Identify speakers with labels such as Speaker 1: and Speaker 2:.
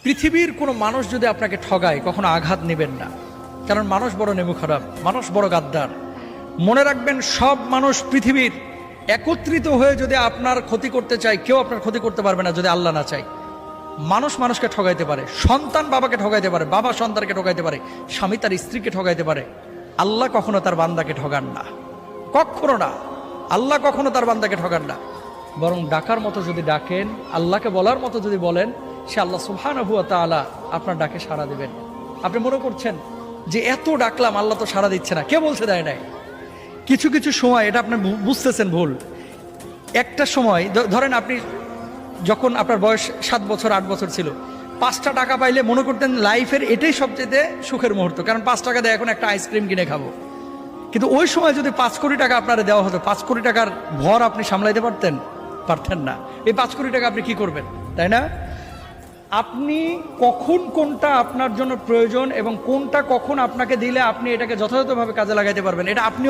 Speaker 1: পৃথিবীর কোনো মানুষ যদি আপনাকে ঠগায় কখনো আঘাত নেবেন না, কারণ মানুষ বড় নেমু খারাপ, মানুষ বড় গাদ্দার। মনে রাখবেন, সব মানুষ পৃথিবীর একত্রিত হয়ে যদি আপনার ক্ষতি করতে চায়, কেউ আপনার ক্ষতি করতে পারবে না যদি আল্লাহ না চায়। মানুষ মানুষকে ঠগাইতে পারে, সন্তান বাবাকে ঠগাইতে পারে, বাবা সন্তানকে ঠগাইতে পারে, স্বামী তার স্ত্রীকে ঠগাইতে পারে। আল্লাহ কখনো তার বান্দাকে ঠগান না, কখনো না। আল্লাহ কখনো তার বান্দাকে ঠগান না। বরং ডাকার মতো যদি ডাকেন, আল্লাহকে বলার মতো যদি বলেন, সে আল্লাহ সুবহানাহু ওয়া তাআলা আপনার ডাকে সাড়া দেবেন। আপনি মনে করছেন যে এত ডাকলাম আল্লাহ তো সাড়া দিচ্ছে না, কে বলছে দেয় নাই? কিছু কিছু সময় এটা আপনি বুঝতেছেন ভুল। একটা সময় ধরেন, আপনি যখন আপনার বয়স 7 বছর 8 বছর ছিল, 5টা টাকা পাইলে মনে করতেন লাইফের এটাই সবচেয়ে সুখের মুহূর্ত, কারণ 5 টাকা দিয়ে এখন একটা আইসক্রিম কিনে খাবো। কিন্তু ওই সময় যদি 5 কোটি টাকা আপনারা দেওয়া হতো, 5 কোটি টাকার ভর আপনি সামলাইতে পারতেন না। এই 5 কোটি টাকা আপনি কি করবেন, তাই না? আপনি কখন কোনটা আপনার জন্য প্রয়োজন এবং কোনটা কখন আপনাকে দিলে আপনি এটাকে যথাযথভাবে কাজে লাগাইতে পারবেন, এটা আপনি